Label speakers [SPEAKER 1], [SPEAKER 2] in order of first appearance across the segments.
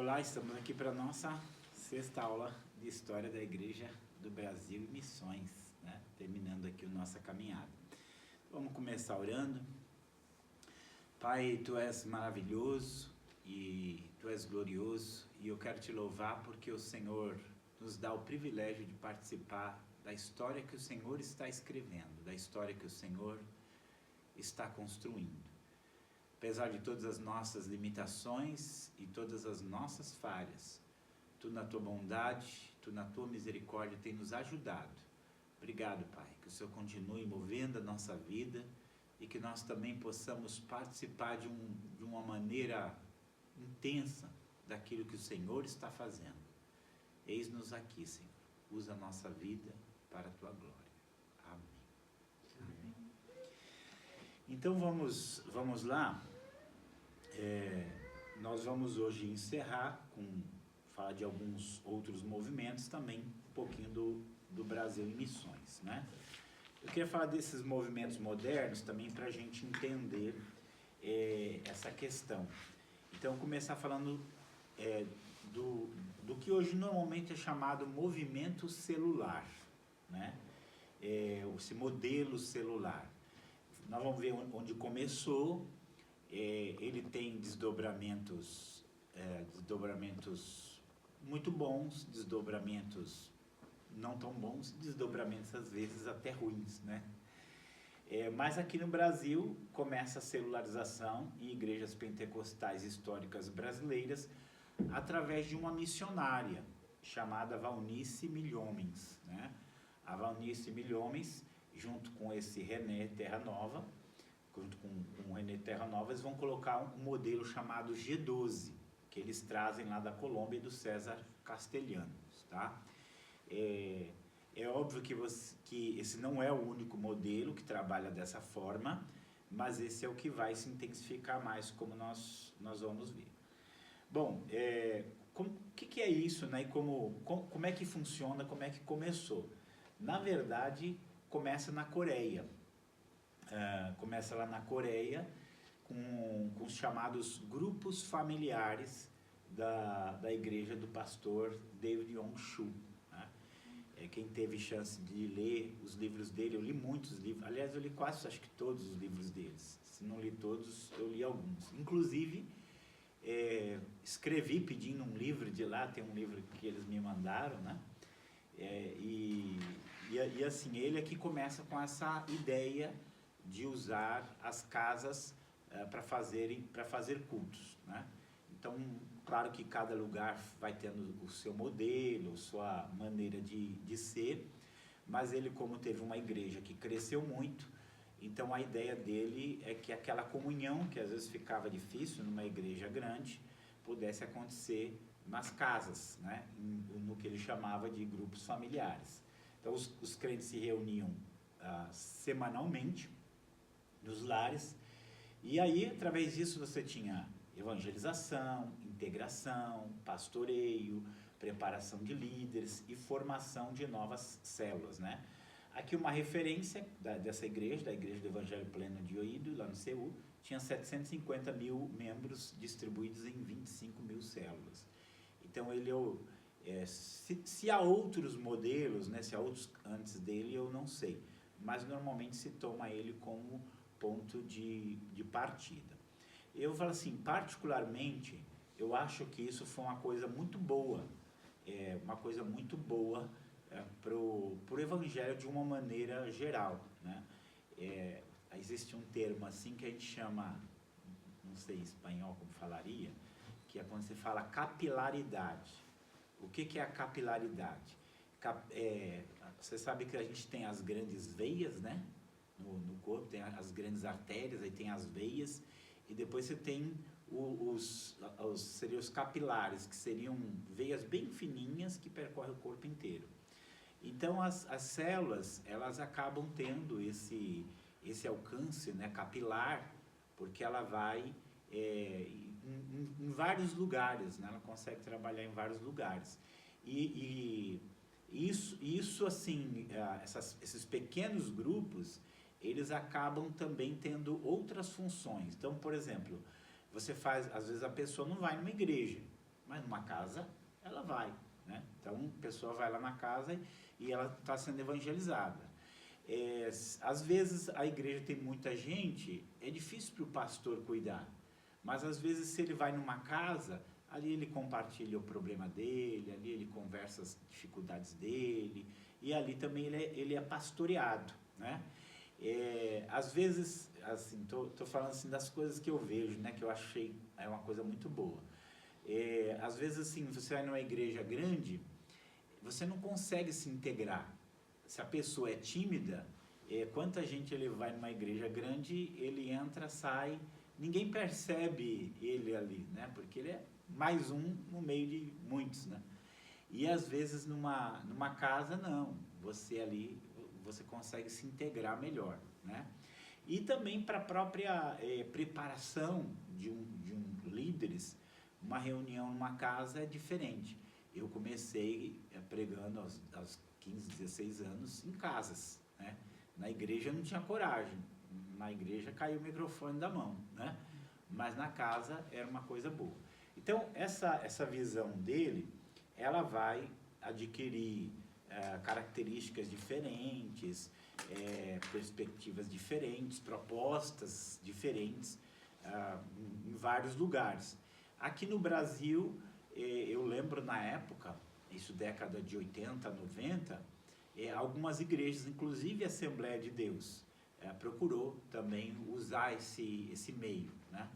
[SPEAKER 1] Olá, estamos aqui para a nossa sexta aula de História da Igreja do Brasil e Missões, né? Terminando aqui a nossa caminhada. Vamos começar orando. Pai, Tu és maravilhoso e Tu és glorioso, e eu quero Te louvar porque o Senhor nos dá o privilégio de participar da história que o Senhor está escrevendo, da história que o Senhor está construindo. Apesar de todas as nossas limitações e todas as nossas falhas, Tu na Tua bondade, Tu na Tua misericórdia tem nos ajudado. Obrigado, Pai, que o Senhor continue movendo a nossa vida e que nós também possamos participar de uma maneira intensa daquilo que o Senhor está fazendo. Eis-nos aqui, Senhor. Usa a nossa vida para a Tua glória. Amém. Amém. Então vamos lá. Nós vamos hoje encerrar falar de alguns outros movimentos, também um pouquinho do Brasil em Missões, né? Eu queria falar desses movimentos modernos também para a gente entender essa questão. Então, começar falando do que hoje normalmente é chamado movimento celular, né? Esse modelo celular. Nós vamos ver onde começou. Ele tem desdobramentos muito bons, desdobramentos não tão bons, desdobramentos às vezes até ruins, né? Mas aqui no Brasil começa a celularização em igrejas pentecostais históricas brasileiras através de uma missionária chamada Valnice Milhomens, né? A Valnice Milhomens, junto com esse René Terra Nova, junto com o René Terra Nova, eles vão colocar um modelo chamado G12, que eles trazem lá da Colômbia e do César Castellanos, tá? É óbvio que esse não é o único modelo que trabalha dessa forma, mas esse é o que vai se intensificar mais, como nós vamos ver. Bom, o que é isso, né? E como é que funciona, como é que começou? Na verdade, começa na Coreia. Começa lá na Coreia com os chamados grupos familiares da igreja do pastor David Yong-Soo, né? Quem teve chance de ler os livros dele, eu li muitos livros, aliás eu li quase, acho que todos os livros deles, se não li todos, eu li alguns, inclusive escrevi pedindo um livro de lá, tem um livro que eles me mandaram, né? E assim, ele é que começa com essa ideia de usar as casas para fazer cultos, né? Então, claro que cada lugar vai tendo o seu modelo, sua maneira de ser, mas ele, como teve uma igreja que cresceu muito, então a ideia dele é que aquela comunhão, que às vezes ficava difícil numa igreja grande, pudesse acontecer nas casas, né? No que ele chamava de grupos familiares. Então, os crentes se reuniam semanalmente nos lares, e aí, através disso, você tinha evangelização, integração, pastoreio, preparação de líderes e formação de novas células, né? Aqui uma referência dessa igreja, da Igreja do Evangelho Pleno de Oído, lá no Seul, tinha 750 mil membros distribuídos em 25 mil células. Então, se há outros modelos, né, se há outros antes dele, eu não sei, mas normalmente se toma ele como ponto de partida. Eu falo assim, particularmente, eu acho que isso foi uma coisa muito boa, pro evangelho de uma maneira geral, né? Existe um termo assim que a gente chama, não sei em espanhol como falaria, que é quando você fala capilaridade. O que é a capilaridade? Você sabe que a gente tem as grandes veias, né? No corpo, tem as grandes artérias, aí tem as veias, e depois você tem seriam os capilares, que seriam veias bem fininhas que percorrem o corpo inteiro. Então, as células, elas acabam tendo esse alcance, né, capilar, porque ela vai em vários lugares, né? Ela consegue trabalhar em vários lugares. E isso assim, esses pequenos grupos, eles acabam também tendo outras funções. Então, por exemplo, às vezes a pessoa não vai numa igreja, mas numa casa ela vai, né? Então a pessoa vai lá na casa e ela está sendo evangelizada. Às vezes a igreja tem muita gente, é difícil para o pastor cuidar, mas às vezes se ele vai numa casa, ali ele compartilha o problema dele, ali ele conversa as dificuldades dele, e ali também ele é pastoreado, né? Às vezes, assim, tô falando assim das coisas que eu vejo, né, que eu achei uma coisa muito boa. Às vezes, assim, você vai numa igreja grande, você não consegue se integrar. Se a pessoa é tímida, quanta gente ele vai numa igreja grande, ele entra, sai, ninguém percebe ele ali, né? Porque ele é mais um no meio de muitos, né? E às vezes numa casa, não. Você ali, você consegue se integrar melhor, né? E também para a própria preparação de um líderes, uma reunião numa casa é diferente. Eu comecei pregando aos 15, 16 anos em casas, né? Na igreja eu não tinha coragem, na igreja caiu o microfone da mão, né? Mas na casa era uma coisa boa. Então essa visão dele, ela vai adquirir características diferentes, perspectivas diferentes, propostas diferentes em vários lugares. Aqui no Brasil, eu lembro na época, isso década de 80, 90, algumas igrejas, inclusive a Assembleia de Deus, procurou também usar esse meio, né?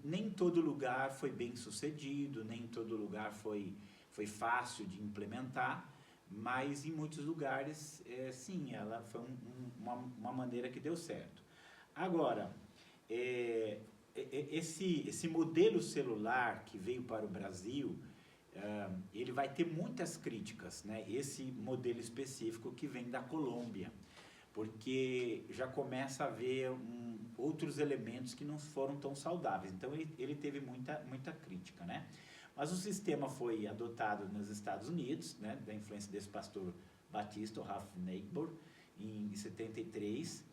[SPEAKER 1] Nem todo lugar foi bem sucedido, nem todo lugar foi fácil de implementar, mas em muitos lugares, sim, ela foi uma maneira que deu certo. Agora, esse modelo celular que veio para o Brasil, ele vai ter muitas críticas, né? Esse modelo específico que vem da Colômbia, porque já começa a haver outros elementos que não foram tão saudáveis. Então ele teve muita crítica, né? Mas o sistema foi adotado nos Estados Unidos, né, da influência desse pastor batista, o Ralph Nader, em 73,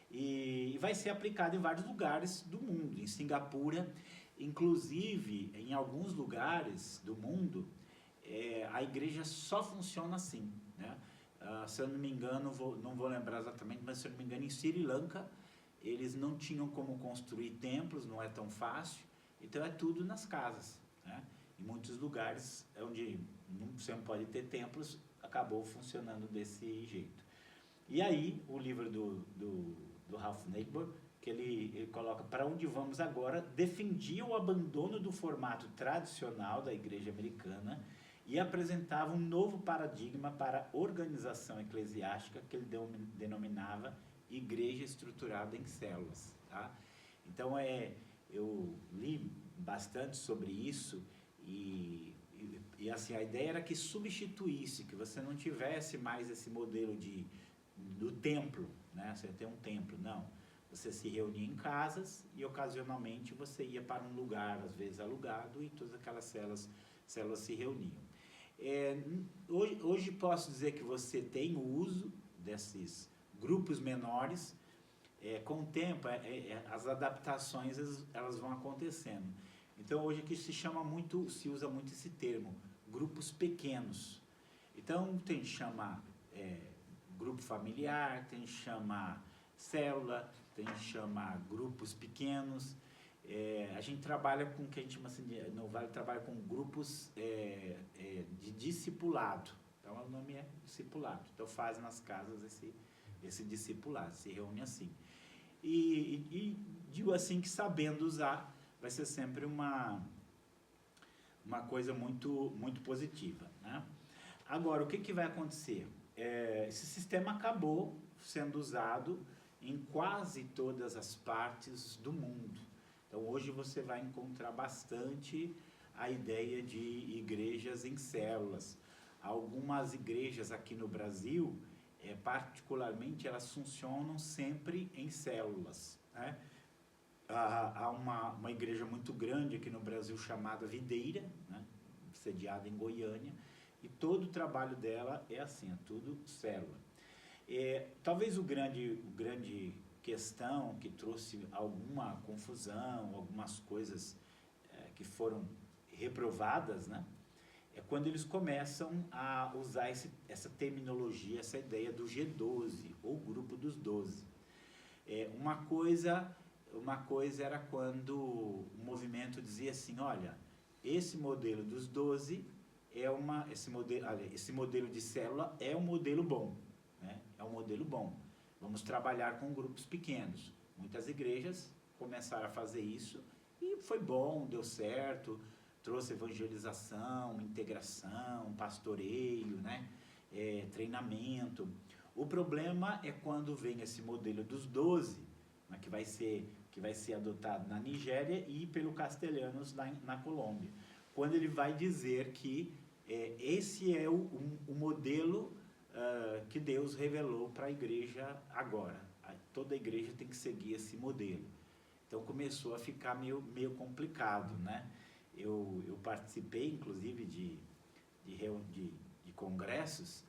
[SPEAKER 1] e vai ser aplicado em vários lugares do mundo. Em Singapura, inclusive, em alguns lugares do mundo, a igreja só funciona assim, né? Se eu não me engano, não vou lembrar exatamente, mas se eu não me engano, em Sri Lanka, eles não tinham como construir templos, não é tão fácil, então é tudo nas casas, né? Em muitos lugares onde você não pode ter templos, acabou funcionando desse jeito. E aí, o livro do Ralph Nader, que ele coloca, para onde vamos agora, defendia o abandono do formato tradicional da igreja americana e apresentava um novo paradigma para a organização eclesiástica que ele denominava igreja estruturada em células, tá? Então, eu li bastante sobre isso e assim, a ideia era que substituísse, que você não tivesse mais esse modelo do templo, né? Você tem um templo, não. Você se reunia em casas e ocasionalmente você ia para um lugar, às vezes alugado, e todas aquelas células se reuniam. Hoje posso dizer que você tem o uso desses grupos menores. Com o tempo, as adaptações elas vão acontecendo. Então hoje aqui se usa muito esse termo, grupos pequenos. Então tem que chamar grupo familiar, tem que chamar célula, tem que chamar grupos pequenos. A gente trabalha com o que a gente chama assim, no Vale trabalha com grupos de discipulado. Então o nome é discipulado. Então faz nas casas esse discipulado, se reúne assim. E digo assim que sabendo usar vai ser sempre uma coisa muito, muito positiva, né? Agora, o que vai acontecer? Esse sistema acabou sendo usado em quase todas as partes do mundo. Então, hoje você vai encontrar bastante a ideia de igrejas em células. Algumas igrejas aqui no Brasil, particularmente, elas funcionam sempre em células, né? Há uma igreja muito grande aqui no Brasil chamada Videira, né? Sediada em Goiânia, e todo o trabalho dela é assim, é tudo célula. Talvez o grande questão que trouxe alguma confusão, algumas coisas que foram reprovadas, né? É quando eles começam a usar essa terminologia, essa ideia do G12, ou grupo dos 12. Uma coisa era quando o movimento dizia assim, olha, esse modelo dos 12 esse modelo de célula é um modelo bom, né? É um modelo bom. Vamos trabalhar com grupos pequenos. Muitas igrejas começaram a fazer isso e foi bom, deu certo, trouxe evangelização, integração, pastoreio, né? Treinamento. O problema é quando vem esse modelo dos 12, né, que vai ser adotado na Nigéria e pelo Castelhanos na Colômbia. Quando ele vai dizer que esse é o modelo que Deus revelou para a igreja agora. Toda a igreja tem que seguir esse modelo. Então começou a ficar meio complicado, né? Eu participei, inclusive, de congressos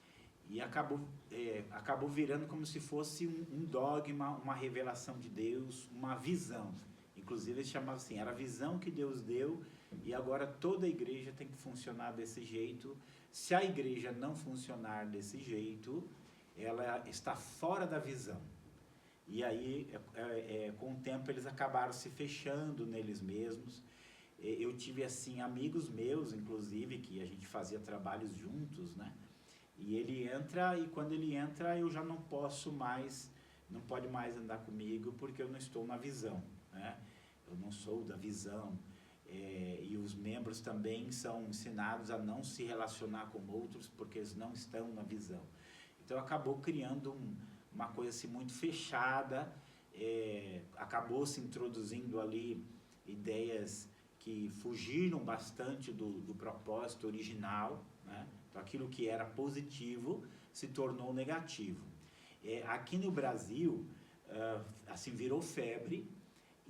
[SPEAKER 1] e acabou virando como se fosse um dogma, uma revelação de Deus, uma visão. Inclusive eles chamavam assim, era a visão que Deus deu e agora toda a igreja tem que funcionar desse jeito. Se a igreja não funcionar desse jeito, ela está fora da visão. E aí, com o tempo, eles acabaram se fechando neles mesmos. Eu tive, assim, amigos meus, inclusive, que a gente fazia trabalhos juntos, né? E ele entra, e quando ele entra, eu já não pode mais andar comigo, porque eu não estou na visão, né? Eu não sou da visão. E os membros também são ensinados a não se relacionar com outros, porque eles não estão na visão. Então, acabou criando uma coisa assim, muito fechada, acabou se introduzindo ali ideias que fugiram bastante do propósito original, né? Então, aquilo que era positivo se tornou negativo. Aqui no Brasil, assim, virou febre,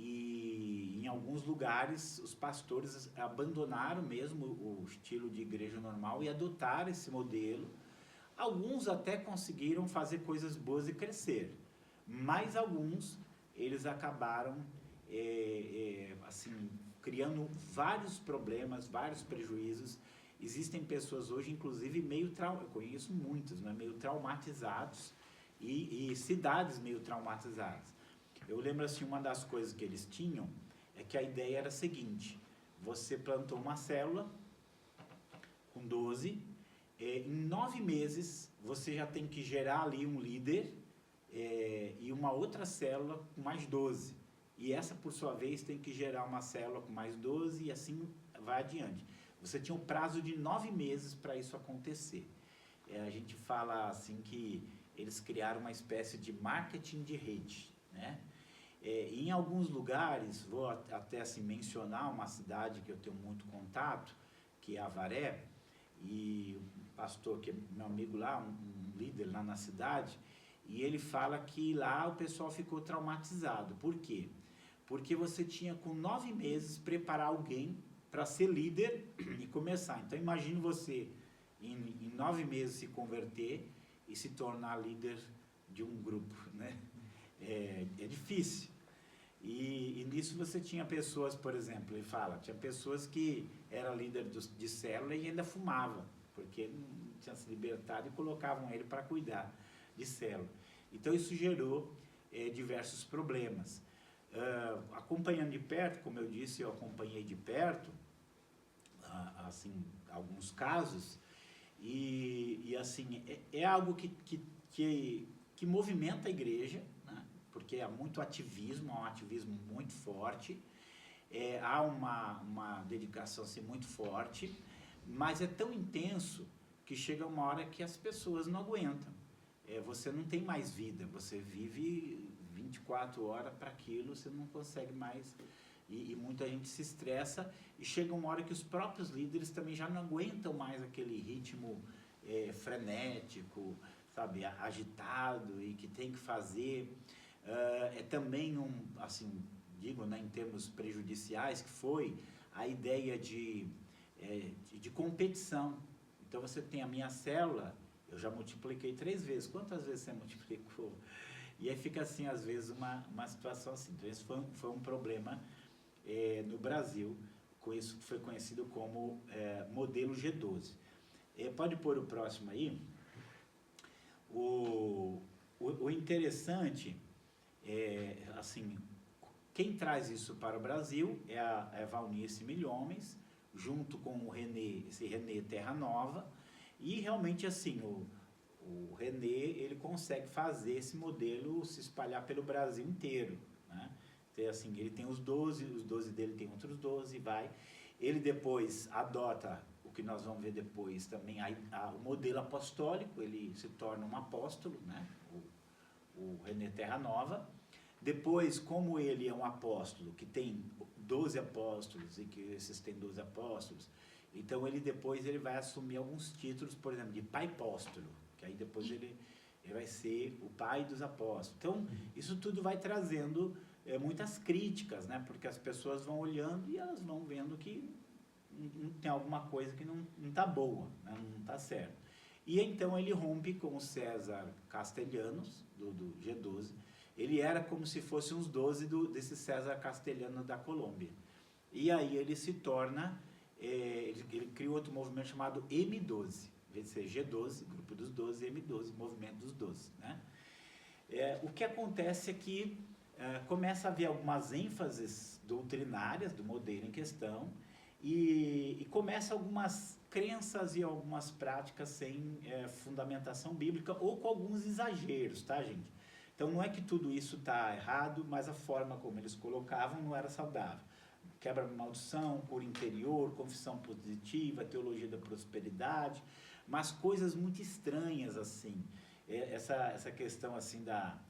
[SPEAKER 1] e em alguns lugares os pastores abandonaram mesmo o estilo de igreja normal e adotaram esse modelo. Alguns até conseguiram fazer coisas boas e crescer, mas alguns eles acabaram assim, criando vários problemas, vários prejuízos. Existem pessoas hoje, inclusive, eu conheço muitos, né, meio traumatizados e cidades meio traumatizadas. Eu lembro assim, uma das coisas que eles tinham é que a ideia era a seguinte: você plantou uma célula com 12, em 9 meses você já tem que gerar ali um líder e uma outra célula com mais 12. E essa, por sua vez, tem que gerar uma célula com mais 12 e assim vai adiante. Você tinha um prazo de 9 meses para isso acontecer. A gente fala assim que eles criaram uma espécie de marketing de rede, né? Em alguns lugares, vou até assim mencionar uma cidade que eu tenho muito contato, que é Avaré, e o pastor que é meu amigo lá, um líder lá na cidade, e ele fala que lá o pessoal ficou traumatizado. Por quê? Porque você tinha com 9 meses preparar alguém para ser líder e começar. Então imagine você em 9 meses se converter e se tornar líder de um grupo, né? É difícil. E nisso você tinha pessoas, por exemplo, ele fala, tinha pessoas que eram líder de célula e ainda fumava, porque não tinha se libertado e colocavam ele para cuidar de célula. Então isso gerou diversos problemas. Acompanhando de perto, como eu disse, eu acompanhei de perto, assim, alguns casos, e assim, é algo que movimenta a igreja, né? Porque há muito ativismo, há um ativismo muito forte, há uma dedicação assim, muito forte, mas é tão intenso que chega uma hora que as pessoas não aguentam. Você não tem mais vida, você vive 24 horas para aquilo, você não consegue mais, e muita gente se estressa, e chega uma hora que os próprios líderes também já não aguentam mais aquele ritmo frenético, sabe, agitado, e que tem que fazer. Também assim, digo, né, em termos prejudiciais, que foi a ideia de competição. Então você tem a minha célula, eu já multipliquei 3 vezes. Quantas vezes você multiplicou? E aí fica assim, às vezes, uma situação assim. Então esse foi um problema no Brasil, com isso que foi conhecido como modelo G12. Pode pôr o próximo aí. O interessante assim, quem traz isso para o Brasil é a Valnice Milhomens, junto com o René, esse René Terra Nova, e realmente assim, o René, ele consegue fazer esse modelo se espalhar pelo Brasil inteiro, né? Então, assim, ele tem os 12 dele tem outros 12, vai. Ele depois adota, o que nós vamos ver depois também, o modelo apostólico, ele se torna um apóstolo, né? O René Terra Nova. Depois, como ele é um apóstolo, que tem 12 apóstolos, e que esses têm 12 apóstolos, então depois ele vai assumir alguns títulos, por exemplo, de pai apóstolo, que aí depois ele vai ser o pai dos apóstolos. Então, isso tudo vai trazendo muitas críticas, né? Porque as pessoas vão olhando e elas vão vendo que tem alguma coisa que não está boa, né? Não está certo. E então ele rompe com o César Castellanos, do G12. Ele era como se fosse uns 12 desse César Castellano da Colômbia. E aí ele se torna, ele cria outro movimento chamado M12, em vez de ser G12, Grupo dos 12, M12, Movimento dos 12. Né? O que acontece é que começa a haver algumas ênfases doutrinárias do modelo em questão e começa algumas crenças e algumas práticas sem fundamentação bíblica ou com alguns exageros, tá, gente? Então, não é que tudo isso está errado, mas a forma como eles colocavam não era saudável. Quebra de maldição, cura interior, confissão positiva, teologia da prosperidade, mas coisas muito estranhas, assim. Essa questão, assim, da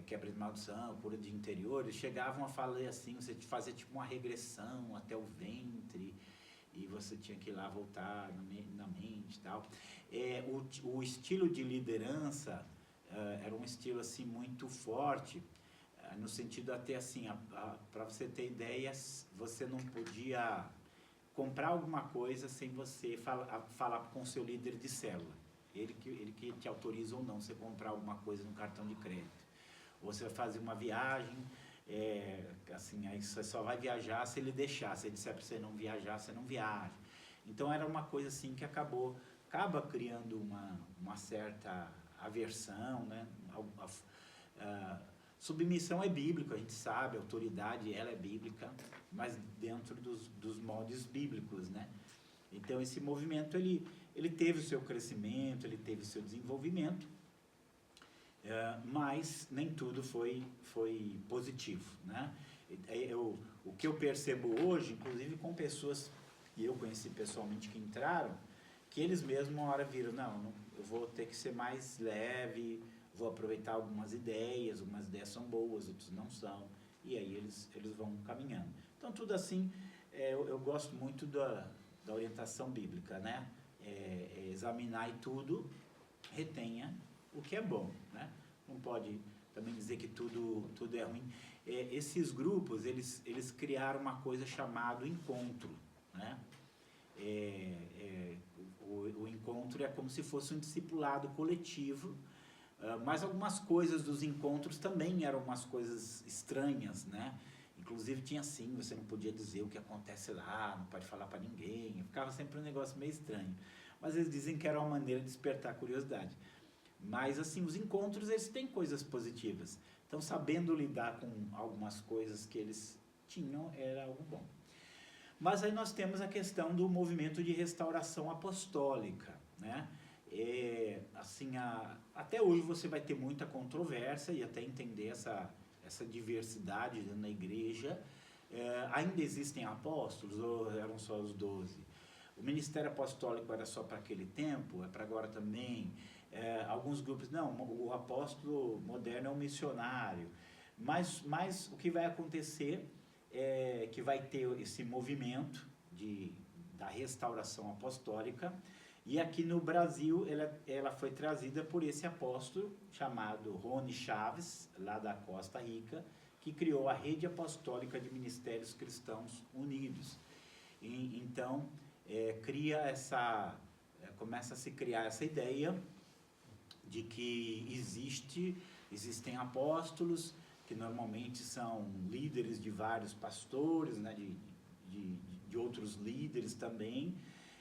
[SPEAKER 1] quebra de maldição, cura de interior, eles chegavam a falar assim, você fazia tipo uma regressão até o ventre, e você tinha que ir lá voltar na mente e tal. O estilo de liderança era um estilo assim muito forte, no sentido até assim, para você ter ideias, você não podia comprar alguma coisa sem você falar com o seu líder de célula. Ele que te autoriza ou não você comprar alguma coisa no cartão de crédito. Ou você vai fazer uma viagem, assim, aí você só vai viajar se ele deixar. Se ele disser para você não viajar, você não viaja. Então era uma coisa assim que acaba criando uma certa aversão, né? Submissão é bíblico, a gente sabe, a autoridade ela é bíblica, mas dentro dos moldes bíblicos, né? Então esse movimento ele teve o seu crescimento, ele teve o seu desenvolvimento, mas nem tudo foi positivo, né? O que eu percebo hoje, inclusive com pessoas que eu conheci pessoalmente que entraram, que eles mesmos uma hora viram, não, eu vou ter que ser mais leve, vou aproveitar algumas ideias são boas, outras não são, e aí eles vão caminhando. Então tudo assim, eu gosto muito da orientação bíblica, né? Examinar e tudo, retenha o que é bom, né? Não pode também dizer que tudo é ruim. Esses grupos, eles criaram uma coisa chamada encontro, né? O encontro é como se fosse um discipulado coletivo, mas algumas coisas dos encontros também eram umas coisas estranhas, né? Inclusive tinha assim, você não podia dizer o que acontece lá, não pode falar para ninguém, ficava sempre um negócio meio estranho. Mas eles dizem que era uma maneira de despertar curiosidade. Mas assim, os encontros, eles têm coisas positivas. Então, sabendo lidar com algumas coisas que eles tinham, era algo bom. Mas aí nós temos a questão do movimento de restauração apostólica, né? Assim, até hoje você vai ter muita controvérsia e até entender essa diversidade na igreja. Ainda existem apóstolos ou eram só os 12? O ministério apostólico era só para aquele tempo? É para agora também? Alguns grupos, não, o apóstolo moderno é um missionário. Mas o que vai acontecer é que vai ter esse movimento da restauração apostólica, e aqui no Brasil ela foi trazida por esse apóstolo chamado Rony Chaves, lá da Costa Rica, que criou a Rede Apostólica de Ministérios Cristãos Unidos. Então, começa a se criar essa ideia de que existem apóstolos, que normalmente são líderes de vários pastores, né, de de outros líderes também.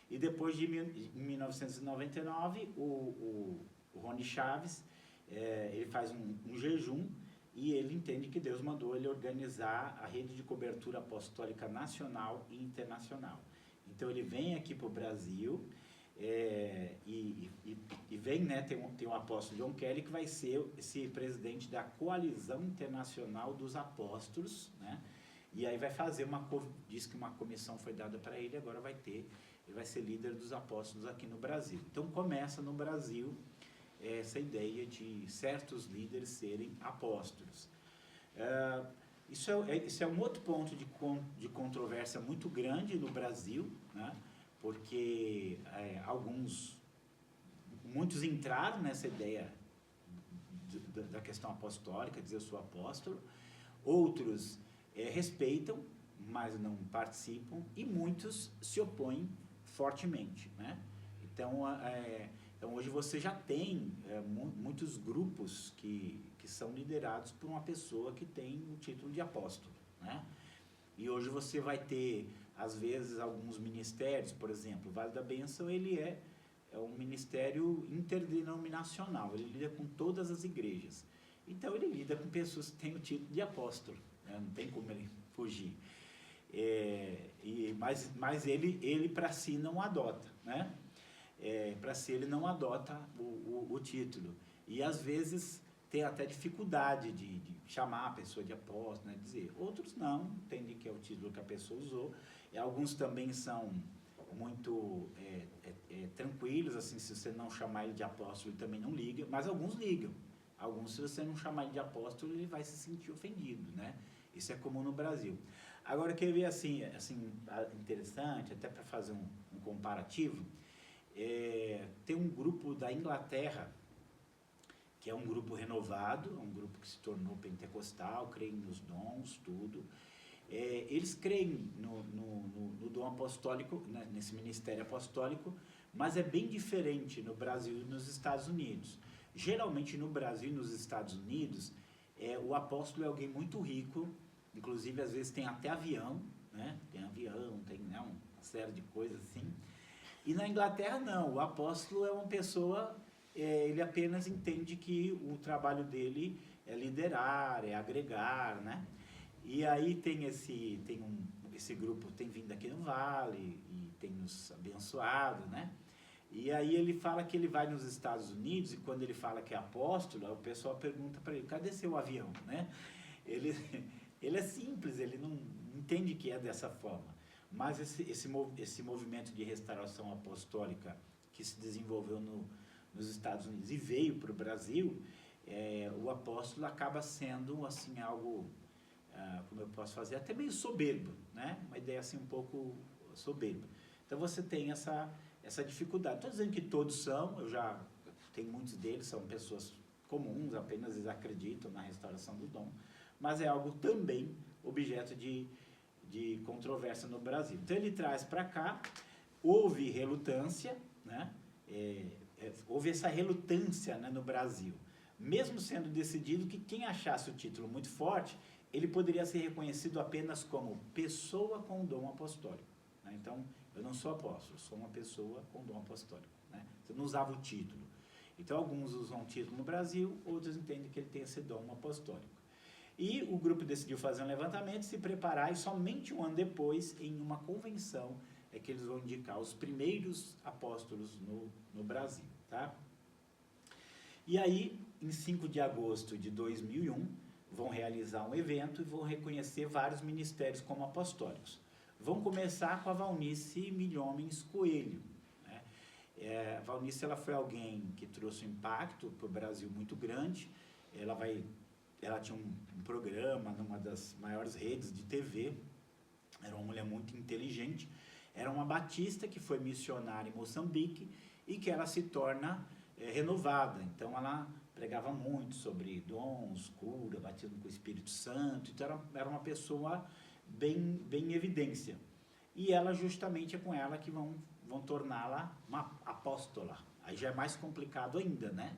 [SPEAKER 1] E depois, em 1999, o Rony Chaves, ele faz um jejum e ele entende que Deus mandou ele organizar a rede de cobertura apostólica nacional e internacional. Então ele vem aqui para o Brasil e vem, né, tem um apóstolo John Kelly que vai ser esse presidente da Coalizão Internacional dos Apóstolos, né? E aí vai fazer diz que uma comissão foi dada para ele, agora ele vai ser líder dos apóstolos aqui no Brasil. Então começa no Brasil essa ideia de certos líderes serem apóstolos. Isso é um outro ponto de controvérsia muito grande no Brasil, né? Porque muitos entraram nessa ideia da questão apostólica, dizer eu sou apóstolo, outros respeitam, mas não participam, e muitos se opõem fortemente, né? Então hoje você já tem muitos grupos que são liderados por uma pessoa que tem o título de apóstolo, né? E hoje você vai ter, às vezes, alguns ministérios, por exemplo, o Vale da Bênção, ele é um ministério interdenominacional, ele lida com todas as igrejas. Então ele lida com pessoas que têm o título de apóstolo, né? Não tem como ele fugir. Mas ele para si não adota, né? Para si ele não adota o título. E às vezes tem até dificuldade de chamar a pessoa de apóstolo, né? Dizer. Outros não, entendem que é o título que a pessoa usou. E alguns também são muito tranquilos, assim, se você não chamar ele de apóstolo, ele também não liga, mas alguns ligam. Alguns, se você não chamar ele de apóstolo, ele vai se sentir ofendido, né? Isso é comum no Brasil. Agora, eu queria ver, assim, interessante, até para fazer um comparativo, tem um grupo da Inglaterra, que é um grupo renovado, um grupo que se tornou pentecostal, creem nos dons, tudo. Eles creem no dom apostólico, né, nesse ministério apostólico, mas é bem diferente no Brasil e nos Estados Unidos. Geralmente no Brasil e nos Estados Unidos, o apóstolo é alguém muito rico, inclusive às vezes tem até avião, né? Tem avião, tem, né, uma série de coisas assim. E na Inglaterra não, o apóstolo é uma pessoa, ele apenas entende que o trabalho dele é liderar, é agregar, né? E aí tem esse grupo tem vindo aqui no Vale e tem nos abençoado, né? E aí ele fala que ele vai nos Estados Unidos e quando ele fala que é apóstolo, o pessoal pergunta para ele, cadê seu avião, né? Ele é simples, ele não entende que é dessa forma. Mas esse movimento de restauração apostólica que se desenvolveu nos Estados Unidos e veio para o Brasil, o apóstolo acaba sendo assim algo, como eu posso fazer, até meio soberbo, né? Uma ideia assim um pouco soberba. Então você tem essa dificuldade. Estou dizendo que todos são, tem muitos deles, são pessoas comuns, apenas eles acreditam na restauração do dom, mas é algo também objeto de controvérsia no Brasil. Então ele traz para cá, houve relutância, né? Houve essa relutância, né, no Brasil. Mesmo sendo decidido que quem achasse o título muito forte, ele poderia ser reconhecido apenas como pessoa com dom apostólico, né? Então, eu não sou apóstolo, sou uma pessoa com dom apostólico, né? Você não usava o título. Então, alguns usam o título no Brasil, outros entendem que ele tem esse dom apostólico. E o grupo decidiu fazer um levantamento, se preparar, e somente um ano depois, em uma convenção, é que eles vão indicar os primeiros apóstolos no Brasil, tá? E aí, em 5 de agosto de 2001, vão realizar um evento e vão reconhecer vários ministérios como apostólicos. Vão começar com a Valnice Milhomens Coelho, né? A Valnice, ela foi alguém que trouxe um impacto para o Brasil muito grande. Ela tinha um programa numa das maiores redes de TV, era uma mulher muito inteligente, era uma batista que foi missionária em Moçambique e que ela se torna renovada. Então ela pregava muito sobre dons, cura, batismo com o Espírito Santo, então era uma pessoa bem em evidência. E ela, justamente, é com ela que vão torná-la uma apóstola. Aí já é mais complicado ainda, né?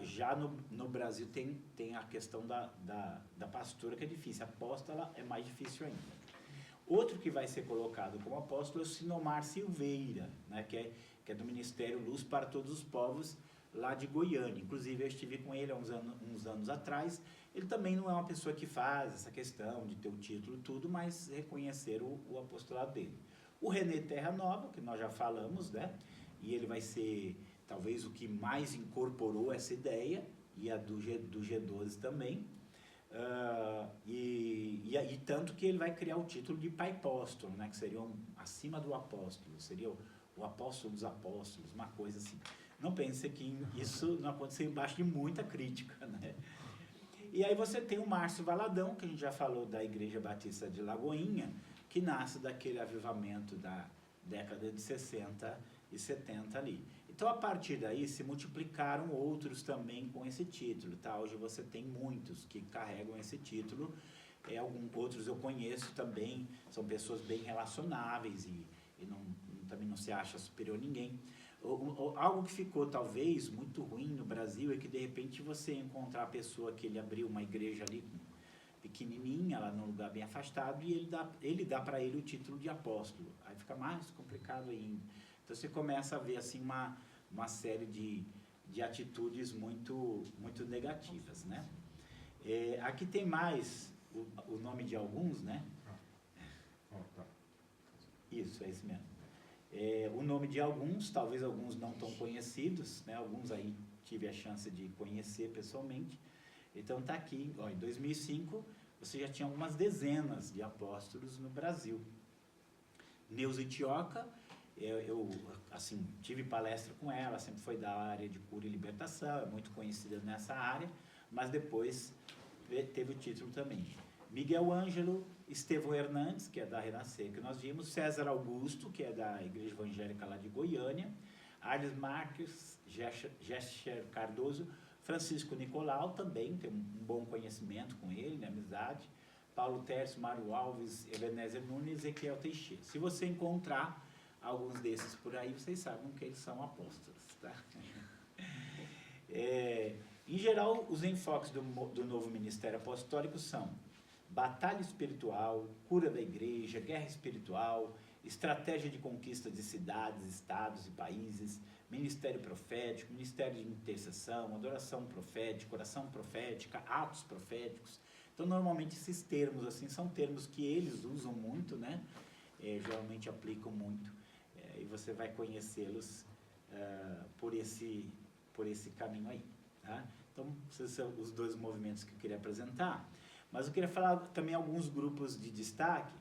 [SPEAKER 1] Já no Brasil tem a questão da pastora, que é difícil. A apóstola é mais difícil ainda. Outro que vai ser colocado como apóstolo é o Sinomar Silveira, né, que é do Ministério Luz para Todos os Povos, lá de Goiânia. Inclusive, eu estive com ele há uns anos atrás. Ele também não é uma pessoa que faz essa questão de ter o título e tudo, mas reconhecer o apostolado dele. O René Terra Nova, que nós já falamos, né? E ele vai ser, talvez, o que mais incorporou essa ideia, e a do G12 também. E tanto que ele vai criar o título de Pai Apóstolo, né? Que seria acima do apóstolo, seria o apóstolo dos apóstolos, uma coisa assim. Não pense que isso não aconteceu embaixo de muita crítica, né? E aí você tem o Márcio Valadão, que a gente já falou da Igreja Batista de Lagoinha, que nasce daquele avivamento da década de 60 e 70 ali. Então, a partir daí, se multiplicaram outros também com esse título, tá? Hoje você tem muitos que carregam esse título, outros eu conheço também, são pessoas bem relacionáveis e também não se acha superior a ninguém. Algo que ficou, talvez, muito ruim no Brasil é que, de repente, você encontrar a pessoa que ele abriu uma igreja ali pequenininha, lá num lugar bem afastado, e ele dá para ele o título de apóstolo. Aí fica mais complicado ainda. Então, você começa a ver, assim, uma série de atitudes muito, muito negativas, né? Aqui tem mais o nome de alguns, né? Isso, é isso mesmo. O nome de alguns, talvez alguns não tão conhecidos, né? Alguns aí tive a chance de conhecer pessoalmente. Então está aqui, ó, em 2005 você já tinha algumas dezenas de apóstolos no Brasil. Neuza Tioca, eu assim, tive palestra com ela, sempre foi da área de cura e libertação, é muito conhecida nessa área, mas depois teve o título também. Miguel Ângelo, Estevão Hernandes, que é da Renascer, que nós vimos, César Augusto, que é da Igreja Evangélica lá de Goiânia, Arles Marques, Gescher Cardoso, Francisco Nicolau, também tem um bom conhecimento com ele, né, amizade, Paulo Tércio, Mário Alves, Ebenezer Nunes e Ezequiel Teixeira. Se você encontrar alguns desses por aí, vocês sabem que eles são apóstolos, tá? Em geral, os enfoques do novo ministério apostólico são batalha espiritual, cura da igreja, guerra espiritual, estratégia de conquista de cidades, estados e países, ministério profético, ministério de intercessão, adoração profética, oração profética, atos proféticos. Então, normalmente, esses termos, assim, são termos que eles usam muito, né? Geralmente aplicam muito, e você vai conhecê-los por esse caminho aí, tá? Então, esses são os dois movimentos que eu queria apresentar. Mas eu queria falar também alguns grupos de destaque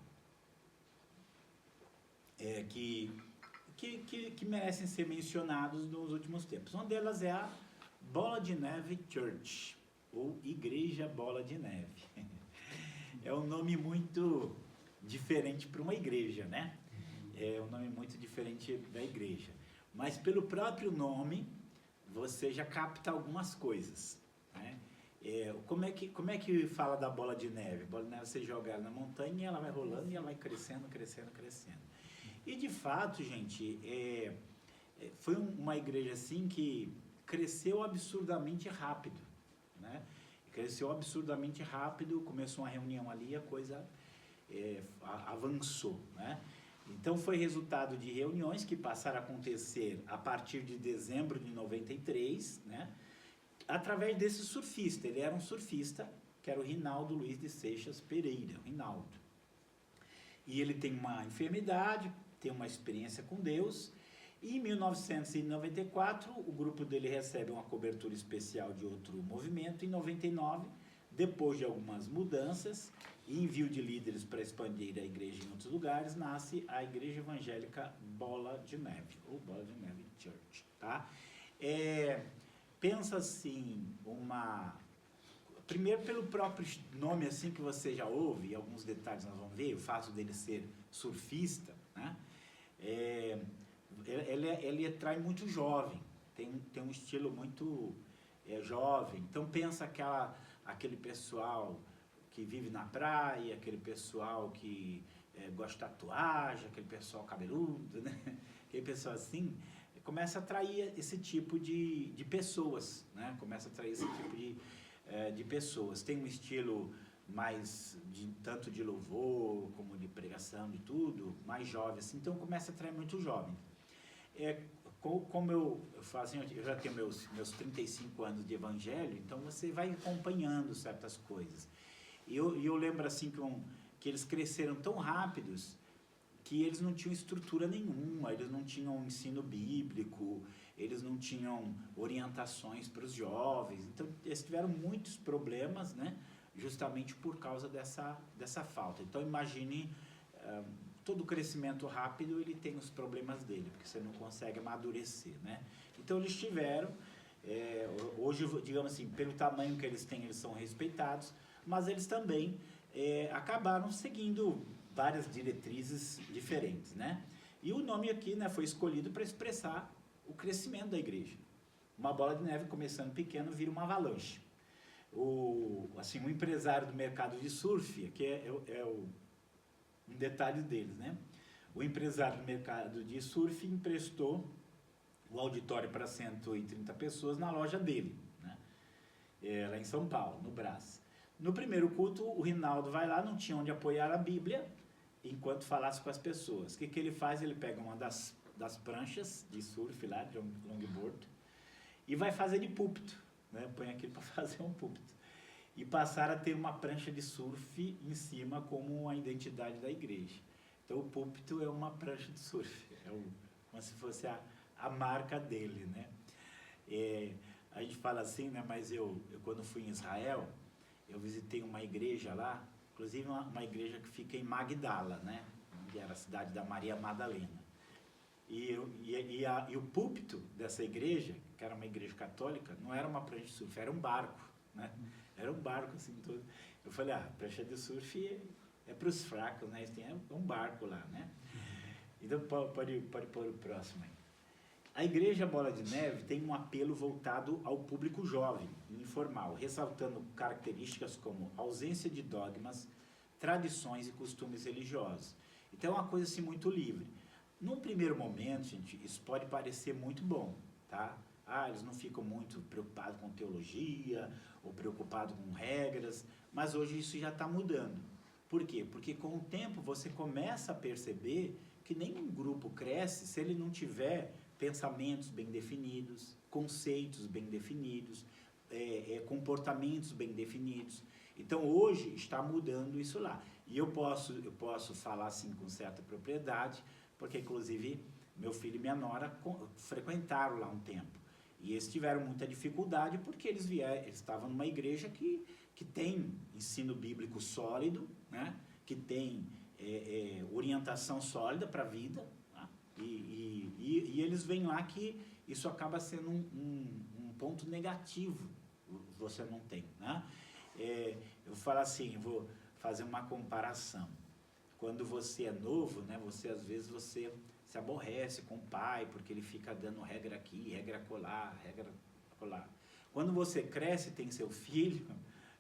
[SPEAKER 1] que merecem ser mencionados nos últimos tempos. Uma delas é a Bola de Neve Church, ou Igreja Bola de Neve. É um nome muito diferente para uma igreja, né? É um nome muito diferente da igreja. Mas pelo próprio nome, você já capta algumas coisas, né? Como é que fala da bola de neve? A bola de neve você joga ela na montanha e ela vai rolando e ela vai crescendo, crescendo, crescendo. E de fato, gente, foi uma igreja assim que cresceu absurdamente rápido, né? Cresceu absurdamente rápido, começou uma reunião ali e a coisa avançou, né? Então foi resultado de reuniões que passaram a acontecer a partir de dezembro de 93, né? Através desse surfista. Ele era um surfista, que era o Rinaldo Luiz de Seixas Pereira, Rinaldo. E ele tem uma enfermidade, tem uma experiência com Deus, e em 1994 o grupo dele recebe uma cobertura especial de outro movimento. Em 99, depois de algumas mudanças e envio de líderes para expandir a igreja em outros lugares, nasce a Igreja Evangélica Bola de Neve, ou Bola de Neve Church, tá? Pensa assim, primeiro pelo próprio nome assim que você já ouve, e alguns detalhes nós vamos ver, o fato dele ser surfista, né? Ele atrai muito jovem, tem um estilo muito jovem. Então pensa aquele pessoal que vive na praia, aquele pessoal que gosta de tatuagem, aquele pessoal cabeludo, né? Aquele pessoal assim, começa a atrair esse tipo de pessoas, né? Começa a atrair esse tipo de pessoas. Tem um estilo mais tanto de louvor como de pregação, pregação e tudo, mais jovem, assim, então começa a atrair muito jovem. Como eu falo assim, eu já tenho meus 35 anos de evangelho, então você vai acompanhando certas coisas. E eu lembro assim que eles cresceram tão rápidos que eles não tinham estrutura nenhuma, eles não tinham ensino bíblico, eles não tinham orientações para os jovens, então eles tiveram muitos problemas, né, justamente por causa dessa falta. Então imagine, todo crescimento rápido ele tem os problemas dele, porque você não consegue amadurecer, né? Então eles tiveram, hoje, digamos assim, pelo tamanho que eles têm, eles são respeitados, mas eles também acabaram seguindo várias diretrizes diferentes, né? E o nome aqui, né, foi escolhido para expressar o crescimento da igreja. Uma bola de neve começando pequeno vira uma avalanche. Um empresário do mercado de surf, que um detalhe deles, né? O empresário do mercado de surf emprestou o auditório para 130 pessoas na loja dele, né? Lá em São Paulo, no Brás. No primeiro culto, o Rinaldo vai lá, não tinha onde apoiar a Bíblia, enquanto falasse com as pessoas. O que ele faz? Ele pega uma das pranchas de surf lá, de longboard, e vai fazer de púlpito, né? Põe aquilo para fazer um púlpito. E passaram a ter uma prancha de surf em cima como a identidade da igreja. Então o púlpito é uma prancha de surf, como se fosse a marca dele, né? A gente fala assim, né? Mas eu quando fui em Israel, eu visitei uma igreja lá, inclusive uma igreja que fica em Magdala, né? Que era a cidade da Maria Madalena. E o púlpito dessa igreja, que era uma igreja católica, não era uma prancha de surf, era um barco, né? Era um barco assim todo. Eu falei, prancha de surf é para os fracos, né? Tem um barco lá, né? Então pode pôr o próximo aí. A igreja Bola de Neve tem um apelo voltado ao público jovem e informal, ressaltando características como ausência de dogmas, tradições e costumes religiosos. Então é uma coisa assim muito livre. Num primeiro momento, gente, isso pode parecer muito bom, tá? Eles não ficam muito preocupados com teologia ou preocupados com regras, mas hoje isso já está mudando. Por quê? Porque com o tempo você começa a perceber que nenhum grupo cresce se ele não tiver pensamentos bem definidos, conceitos bem definidos, comportamentos bem definidos. Então hoje está mudando isso lá. E eu posso falar assim com certa propriedade, porque inclusive meu filho e minha nora frequentaram lá um tempo. E eles tiveram muita dificuldade porque eles estavam numa igreja que tem ensino bíblico sólido, né? Que tem orientação sólida para a vida, tá? E eles veem lá que isso acaba sendo um ponto negativo, você não tem, né? Eu falo assim, vou fazer uma comparação. Quando você é novo, né, às vezes você se aborrece com o pai, porque ele fica dando regra aqui, regra colar, regra colar. Quando você cresce e tem seu filho,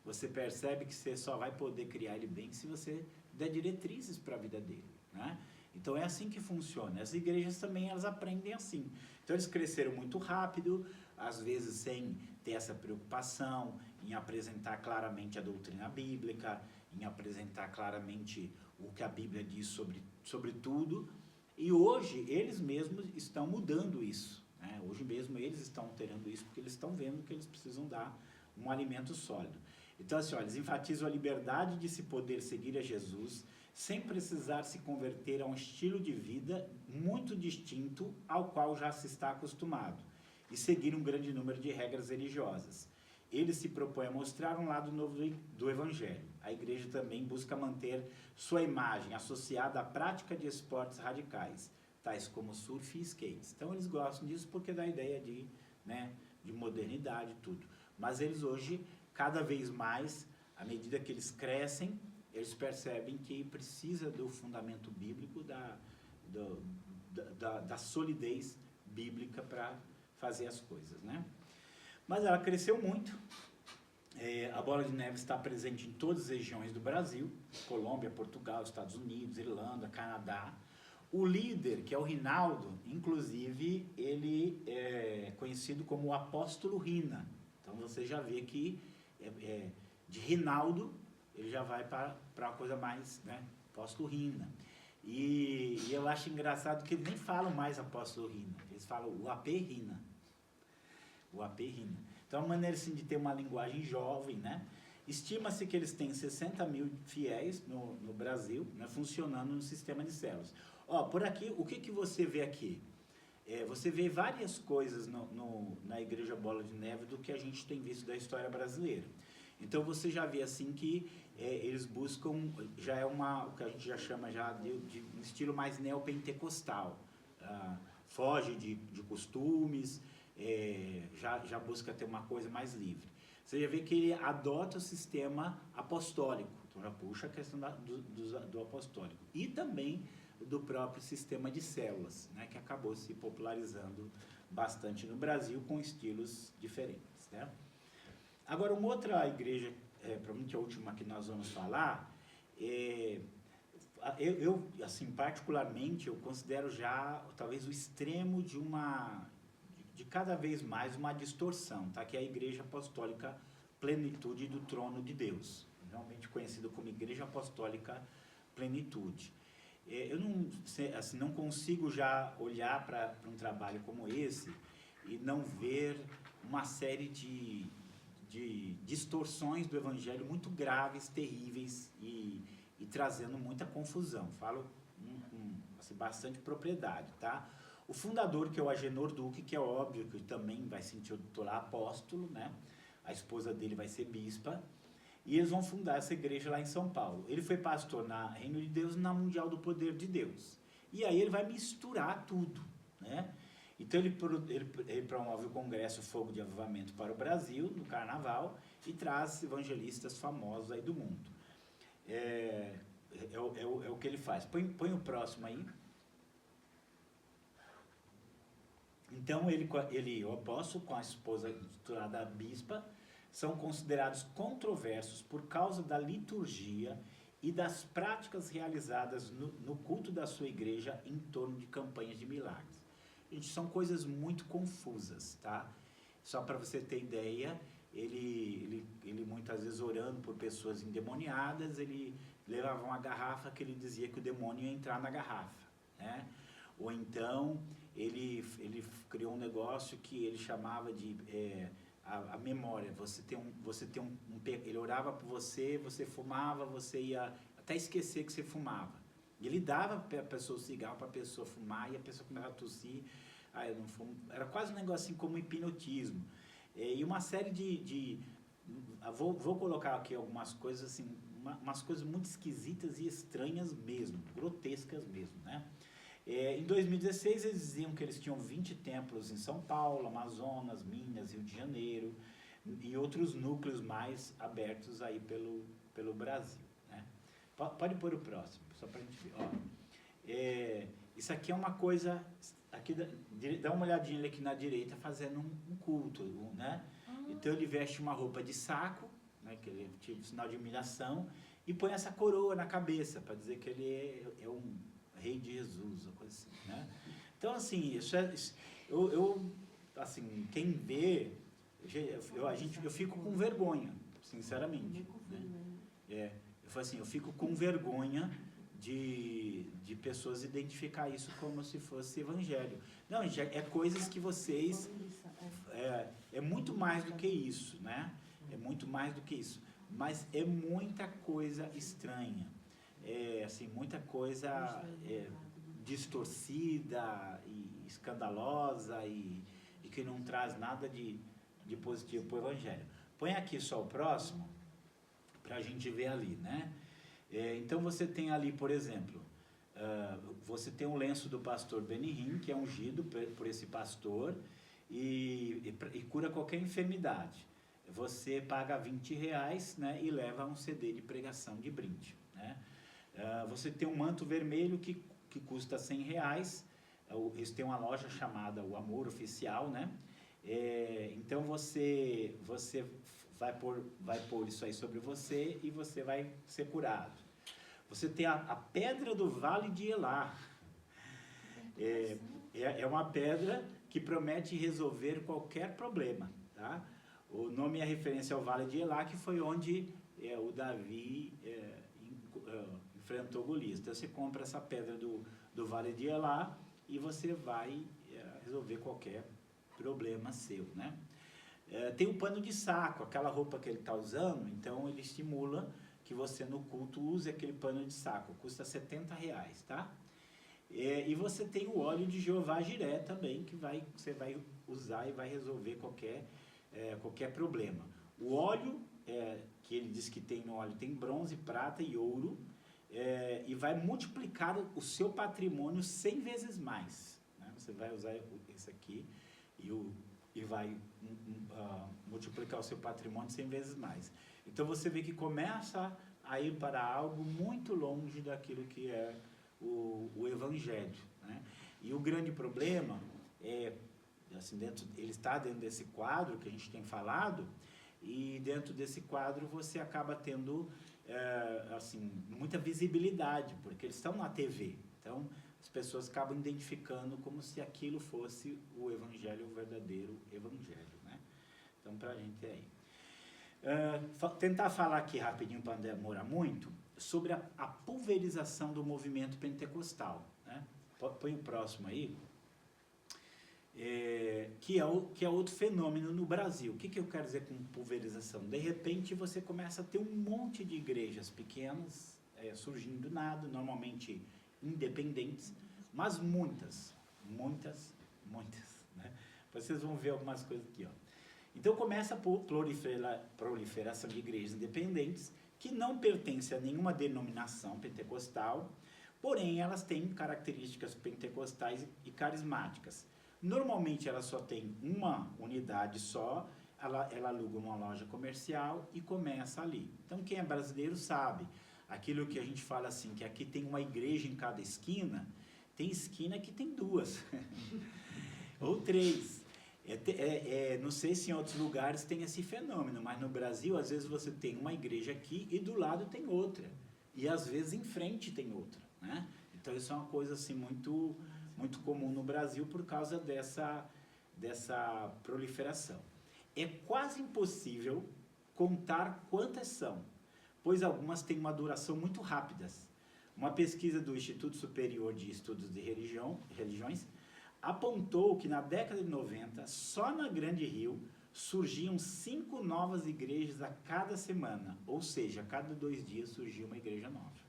[SPEAKER 1] você percebe que você só vai poder criar ele bem se você der diretrizes para a vida dele, né? Então é assim que funciona. As igrejas também, elas aprendem assim. Então eles cresceram muito rápido, às vezes sem ter essa preocupação em apresentar claramente a doutrina bíblica, em apresentar claramente o que a Bíblia diz sobre tudo. E hoje eles mesmos estão mudando isso, né? Hoje mesmo eles estão alterando isso porque eles estão vendo que eles precisam dar um alimento sólido. Então assim, eles enfatizam a liberdade de se poder seguir a Jesus sem precisar se converter a um estilo de vida muito distinto ao qual já se está acostumado e seguir um grande número de regras religiosas. Ele se propõe a mostrar um lado novo do Evangelho. A igreja também busca manter sua imagem associada à prática de esportes radicais, tais como surf e skates. Então eles gostam disso porque dá a ideia de modernidade e tudo. Mas eles hoje, cada vez mais, à medida que eles crescem, eles percebem que precisa do fundamento bíblico, da solidez bíblica para fazer as coisas, né? Mas ela cresceu muito. A Bola de Neve está presente em todas as regiões do Brasil, Colômbia, Portugal, Estados Unidos, Irlanda, Canadá. O líder, que é o Rinaldo, inclusive, ele é conhecido como o Apóstolo Rina. Então você já vê que de Rinaldo, ele já vai para uma coisa mais, né? Apóstolo Rina. E eu acho engraçado que eles nem falam mais apóstolo Rina, eles falam o AP Rina. O AP Rina. Então, é uma maneira assim, de ter uma linguagem jovem, né? Estima-se que eles têm 60 mil fiéis no Brasil, né, funcionando no sistema de células. Ó, por aqui, o que você vê aqui? Você vê várias coisas na Igreja Bola de Neve do que a gente tem visto da história brasileira. Então, você já vê assim que eles buscam, já é o que a gente já chama já de um estilo mais neopentecostal. Foge de costumes, já busca ter uma coisa mais livre. Você já vê que ele adota o sistema apostólico, então já puxa a questão do apostólico. E também do próprio sistema de células, né, que acabou se popularizando bastante no Brasil com estilos diferentes, né? Agora, uma outra igreja, provavelmente a última que nós vamos falar, eu assim, particularmente, eu considero já talvez o extremo de cada vez mais uma distorção, tá? Que é a Igreja Apostólica Plenitude do Trono de Deus, realmente conhecida como Igreja Apostólica Plenitude. Eu não consigo já olhar para um trabalho como esse e não ver uma série de distorções do Evangelho muito graves, terríveis e trazendo muita confusão. Falo assim, bastante propriedade, tá? O fundador, que é o Agenor Duque, que é óbvio que também vai se intitular apóstolo, né? A esposa dele vai ser bispa. E eles vão fundar essa igreja lá em São Paulo. Ele foi pastor na Reino de Deus e na Mundial do Poder de Deus. E aí ele vai misturar tudo, né? Então ele promove o Congresso Fogo de Avivamento para o Brasil, no Carnaval, e traz evangelistas famosos aí do mundo. É o que ele faz. Põe o próximo aí. Então o apóstolo com a esposa titulada bispa, são considerados controversos por causa da liturgia e das práticas realizadas no culto da sua igreja em torno de campanhas de milagres. Gente, são coisas muito confusas, tá? Só para você ter ideia, ele muitas vezes orando por pessoas endemoniadas, ele levava uma garrafa que ele dizia que o demônio ia entrar na garrafa, né? Ou então, ele criou um negócio que ele chamava de... A memória, ele orava por você, você fumava, você ia até esquecer que você fumava. E ele dava para a pessoa o cigarro para a pessoa fumar e a pessoa começava a tossir. Eu não fumo. Era quase um negócio assim como hipnotismo. E uma série vou colocar aqui algumas coisas assim, umas coisas muito esquisitas e estranhas mesmo, grotescas mesmo, né? Em 2016, eles diziam que eles tinham 20 templos em São Paulo, Amazonas, Minas, Rio de Janeiro e outros núcleos mais abertos aí pelo Brasil, né? Pode pôr o próximo, só para a gente ver. Ó, isso aqui é uma coisa... Aqui, dá uma olhadinha ali aqui na direita, fazendo um culto, né? Então, ele veste uma roupa de saco, né, que ele tinha um sinal de humilhação, e põe essa coroa na cabeça, para dizer que ele é um... Rei de Jesus, uma coisa assim, né? Então, assim, assim, quem vê, eu fico com vergonha, sinceramente, né? Eu fico com vergonha de pessoas identificar isso como se fosse evangelho. Não, gente, é coisas que vocês... É muito mais do que isso, né? É muito mais do que isso. Mas é muita coisa estranha. Assim, muita coisa distorcida e escandalosa e que não traz nada de positivo para o Evangelho. Põe aqui só o próximo, para a gente ver ali, né? Então, você tem ali, por exemplo, você tem um lenço do pastor Benihim, que é ungido por esse pastor e cura qualquer enfermidade. Você paga R$20, né, e leva um CD de pregação de brinde, né? Você tem um manto vermelho que custa R$100. Eles têm uma loja chamada O Amor Oficial, né? Então você vai pôr isso aí sobre você e você vai ser curado. Você tem a pedra do Vale de Elá. É uma pedra que promete resolver qualquer problema, tá? O nome é referência ao Vale de Elá, que foi onde o Davi enfrentou Golias. Então você compra essa pedra do Vale de Elá e você vai resolver qualquer problema seu, né? Tem o pano de saco, aquela roupa que ele está usando, então ele estimula que você no culto use aquele pano de saco, custa R$70, tá? E você tem o óleo de Jeová Jiré também, que você vai usar e vai resolver qualquer problema. O óleo, que ele diz que tem no óleo, tem bronze, prata e ouro, e vai multiplicar o seu patrimônio 100 vezes mais, né? Você vai usar esse aqui e vai multiplicar o seu patrimônio 100 vezes mais. Então você vê que começa a ir para algo muito longe daquilo que é o Evangelho, né? E o grande problema assim, ele está dentro desse quadro que a gente tem falado, e dentro desse quadro você acaba tendo assim, muita visibilidade, porque eles estão na TV, então as pessoas acabam identificando como se aquilo fosse o Evangelho, o verdadeiro Evangelho, né? Então, para a gente aí. Tentar falar aqui rapidinho, para não demorar muito, sobre a pulverização do movimento pentecostal, né? Põe o próximo aí. Que é outro fenômeno no Brasil. O que eu quero dizer com pulverização? De repente você começa a ter um monte de igrejas pequenas surgindo do nada, normalmente independentes, mas muitas, né? Vocês vão ver algumas coisas aqui, ó. Então começa a proliferação de igrejas independentes que não pertencem a nenhuma denominação pentecostal, porém elas têm características pentecostais e carismáticas. Normalmente ela só tem uma unidade só, ela aluga uma loja comercial e começa ali. Então quem é brasileiro sabe, aquilo que a gente fala assim, que aqui tem uma igreja em cada esquina, tem esquina que tem duas, ou três. Não sei se em outros lugares tem esse fenômeno, mas no Brasil às vezes você tem uma igreja aqui e do lado tem outra, e às vezes em frente tem outra, né? Então isso é uma coisa assim muito comum no Brasil por causa dessa proliferação. É quase impossível contar quantas são, pois algumas têm uma duração muito rápida. Uma pesquisa do Instituto Superior de Estudos de Religiões apontou que na década de 90, só na Grande Rio, surgiam 5 novas igrejas a cada semana, ou seja, a cada 2 dias surgia uma igreja nova.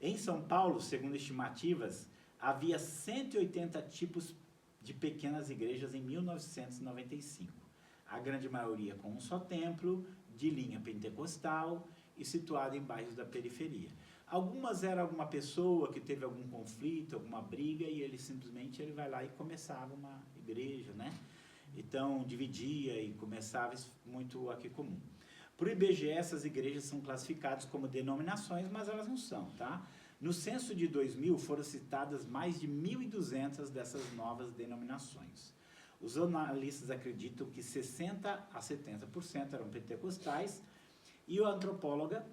[SPEAKER 1] Em São Paulo, segundo estimativas, havia 180 tipos de pequenas igrejas em 1995. A grande maioria com um só templo, de linha pentecostal e situada em bairros da periferia. Algumas era alguma pessoa que teve algum conflito, alguma briga, e ele simplesmente vai lá e começava uma igreja, né? Então, dividia e começava, isso muito aqui comum. Para o IBGE, essas igrejas são classificadas como denominações, mas elas não são, tá? No censo de 2000, foram citadas mais de 1.200 dessas novas denominações. Os analistas acreditam que 60% a 70% eram pentecostais, e a antropóloga,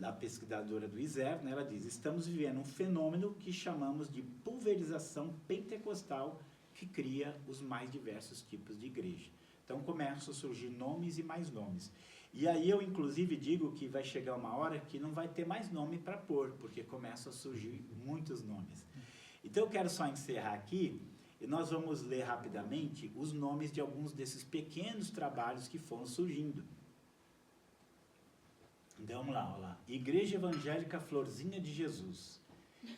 [SPEAKER 1] a pesquisadora do ISER, né, ela diz: estamos vivendo um fenômeno que chamamos de pulverização pentecostal, que cria os mais diversos tipos de igreja. Então começam a surgir nomes e mais nomes. E aí eu inclusive digo que vai chegar uma hora que não vai ter mais nome para pôr, porque começam a surgir muitos nomes. Então eu quero só encerrar aqui, e nós vamos ler rapidamente os nomes de alguns desses pequenos trabalhos que foram surgindo. Então vamos lá, olha lá. Igreja Evangélica Florzinha de Jesus.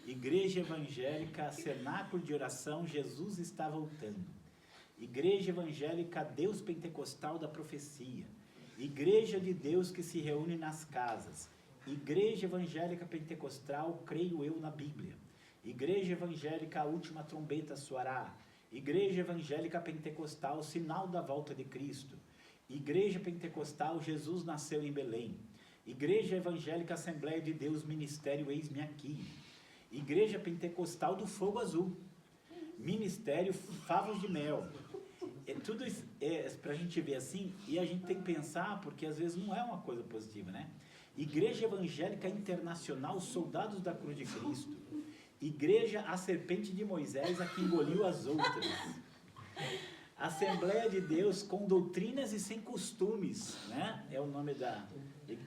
[SPEAKER 1] Igreja Evangélica Cenáculo de Oração Jesus Está Voltando. Igreja Evangélica Deus Pentecostal da Profecia. Igreja de Deus que se reúne nas casas. Igreja Evangélica Pentecostal Creio Eu na Bíblia. Igreja Evangélica A Última Trombeta Soará. Igreja Evangélica Pentecostal Sinal da Volta de Cristo. Igreja Pentecostal Jesus Nasceu em Belém. Igreja Evangélica Assembleia de Deus Ministério Eis-me Aqui. Igreja Pentecostal do Fogo Azul. Ministério Favos de Mel. Tudo isso para a gente ver assim, e a gente tem que pensar, porque às vezes não é uma coisa positiva, né? Igreja Evangélica Internacional Soldados da Cruz de Cristo. Igreja A Serpente de Moisés, a que engoliu as outras. Assembleia de Deus com doutrinas e sem costumes, né? É o nome da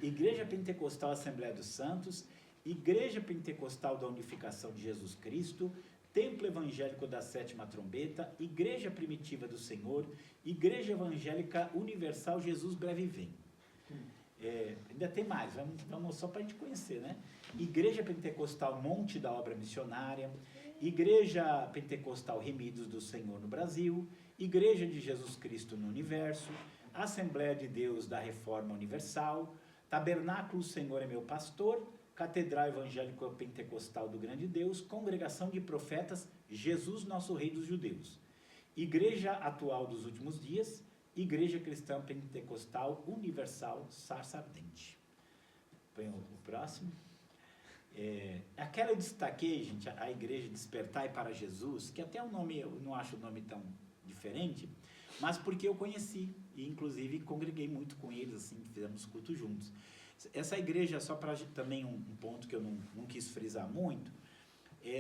[SPEAKER 1] Igreja Pentecostal Assembleia dos Santos. Igreja Pentecostal da Unificação de Jesus Cristo, Templo Evangélico da Sétima Trombeta, Igreja Primitiva do Senhor, Igreja Evangélica Universal Jesus Breve Vem. Ainda tem mais, vamos só para a gente conhecer, né? Igreja Pentecostal Monte da Obra Missionária, Igreja Pentecostal Remidos do Senhor no Brasil, Igreja de Jesus Cristo no Universo, Assembleia de Deus da Reforma Universal, Tabernáculo Senhor é Meu Pastor, Catedral Evangélica Pentecostal do Grande Deus, Congregação de Profetas, Jesus Nosso Rei dos Judeus, Igreja Atual dos Últimos Dias, Igreja Cristã Pentecostal Universal Sarça Ardente. Põe o próximo. Aquela eu destaquei, gente, a Igreja Despertai para Jesus, que até o nome, eu não acho o nome tão diferente, mas porque eu conheci, e inclusive congreguei muito com eles, assim, fizemos culto juntos. Essa igreja, só para também um ponto que eu não quis frisar muito,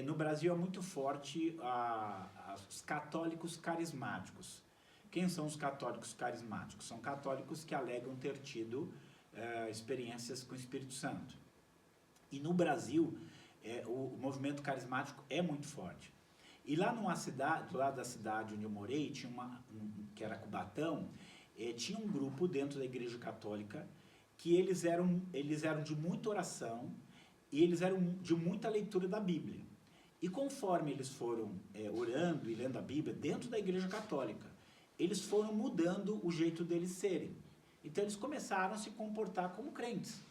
[SPEAKER 1] no Brasil é muito forte os católicos carismáticos. Quem são os católicos carismáticos? São católicos que alegam ter tido experiências com o Espírito Santo. E no Brasil, o movimento carismático é muito forte. E lá numa cidade, do lado da cidade onde eu morei, tinha que era Cubatão, tinha um grupo dentro da igreja católica que eles eram de muita oração e eles eram de muita leitura da Bíblia. E conforme eles foram orando e lendo a Bíblia dentro da igreja católica, eles foram mudando o jeito deles serem. Então eles começaram a se comportar como crentes.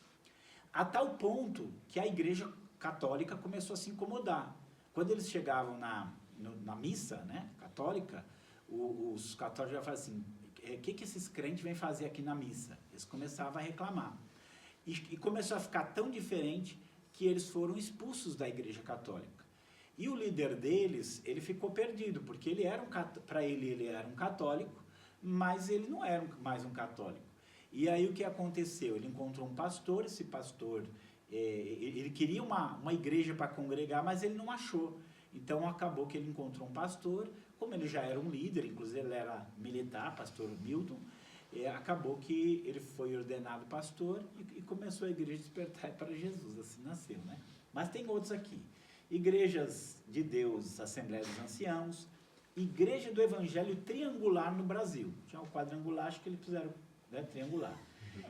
[SPEAKER 1] A tal ponto que a igreja católica começou a se incomodar. Quando eles chegavam na missa, né, católica, os católicos já falavam assim, o que esses crentes vêm fazer aqui na missa? Eles começavam a reclamar. E começou a ficar tão diferente que eles foram expulsos da igreja católica. E o líder deles, ele ficou perdido, porque para ele era um católico, mas ele não era mais um católico. E aí o que aconteceu? Ele encontrou um pastor, esse pastor, ele queria uma igreja para congregar, mas ele não achou. Então acabou que ele encontrou um pastor, como ele já era um líder, inclusive ele era militar, pastor Milton, acabou que ele foi ordenado pastor e começou a igreja Despertar para Jesus, assim nasceu, né? Mas tem outros aqui. Igrejas de Deus, Assembleia dos Anciãos, Igreja do Evangelho Triangular no Brasil. Tinha o quadrangular, acho que eles fizeram, né, triangular.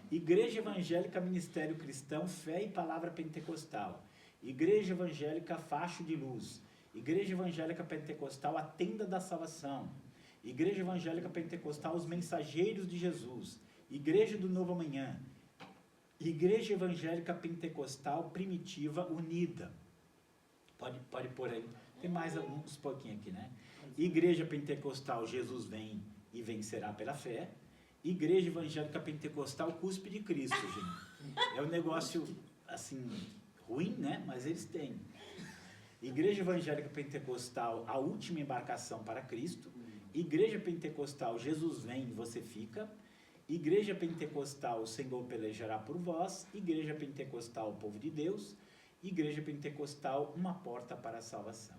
[SPEAKER 1] Igreja Evangélica Ministério Cristão, Fé e Palavra Pentecostal. Igreja Evangélica Facho de Luz. Igreja Evangélica Pentecostal A Tenda da Salvação. Igreja Evangélica Pentecostal Os Mensageiros de Jesus. Igreja do Novo Amanhã. Igreja Evangélica Pentecostal Primitiva Unida. Pode pôr aí. Tem mais uns pouquinho aqui, né? Igreja Pentecostal Jesus Vem e Vencerá pela Fé. Igreja Evangélica Pentecostal Cuspe de Cristo, gente. É um negócio, assim, ruim, né? Mas eles têm. Igreja Evangélica Pentecostal A Última Embarcação para Cristo. Igreja Pentecostal Jesus Vem e Você Fica. Igreja Pentecostal O Senhor Pelejará por Vós. Igreja Pentecostal O Povo de Deus. Igreja Pentecostal Uma Porta para a Salvação.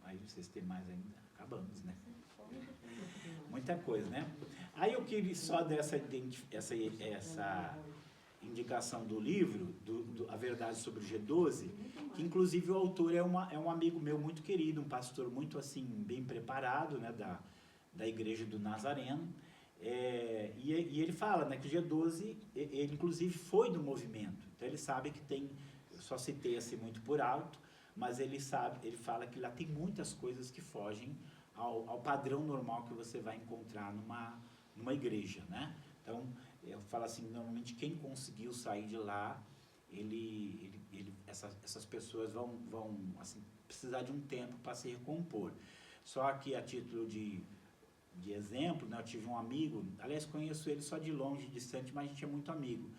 [SPEAKER 1] Aí vocês têm mais ainda. Acabamos, né? Muita coisa, né? Aí eu queria só dar essa indicação do livro, A Verdade sobre o G12, que inclusive o autor é um amigo meu muito querido, um pastor muito assim, bem preparado, né, da Igreja do Nazareno, e ele fala, né, que o G12, ele inclusive foi do movimento, então ele sabe que tem, eu só citei assim muito por alto, mas ele fala que lá tem muitas coisas que fogem ao padrão normal que você vai encontrar numa igreja, né? Então, eu falo assim, normalmente quem conseguiu sair de lá, essas pessoas vão assim, precisar de um tempo para se recompor. Só que a título de exemplo, né, eu tive um amigo, aliás, conheço ele só de longe, distante, mas a gente é muito amigo.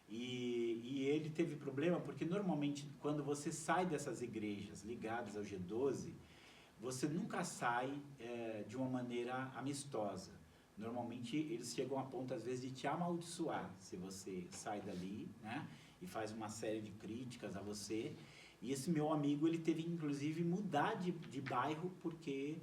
[SPEAKER 1] E ele teve problema porque normalmente quando você sai dessas igrejas ligadas ao G12, você nunca sai de uma maneira amistosa. Normalmente eles chegam a ponto às vezes de te amaldiçoar se você sai dali, né, e faz uma série de críticas a você. E esse meu amigo, ele teve inclusive mudar de bairro porque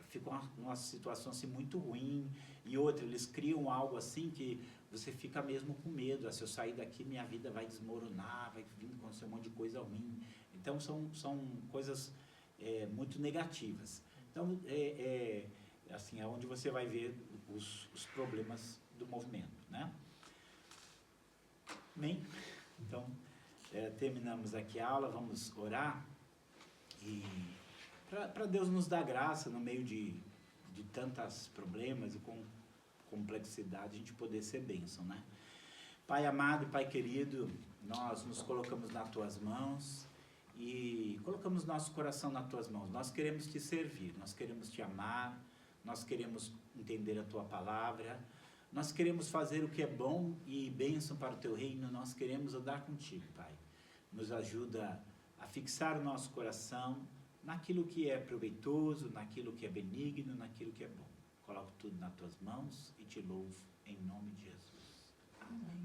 [SPEAKER 1] ficou uma situação assim muito ruim. E outra, eles criam algo assim que você fica mesmo com medo. Se eu sair daqui, minha vida vai desmoronar, vai vir acontecer um monte de coisa ruim. Então, são coisas muito negativas. Então, assim, é onde você vai ver os problemas do movimento, né? Bem, então, terminamos aqui a aula, vamos orar. E para Deus nos dar graça no meio de tantos problemas e com complexidade, a gente poder ser bênção, né? Pai amado, Pai querido, nós nos colocamos nas Tuas mãos e colocamos nosso coração nas Tuas mãos. Nós queremos Te servir, nós queremos Te amar, nós queremos entender a Tua palavra, nós queremos fazer o que é bom e bênção para o Teu reino, nós queremos andar contigo, Pai. Nos ajuda a fixar o nosso coração naquilo que é proveitoso, naquilo que é benigno, naquilo que é bom. Coloco tudo nas Tuas mãos e Te louvo em nome de Jesus. Amém.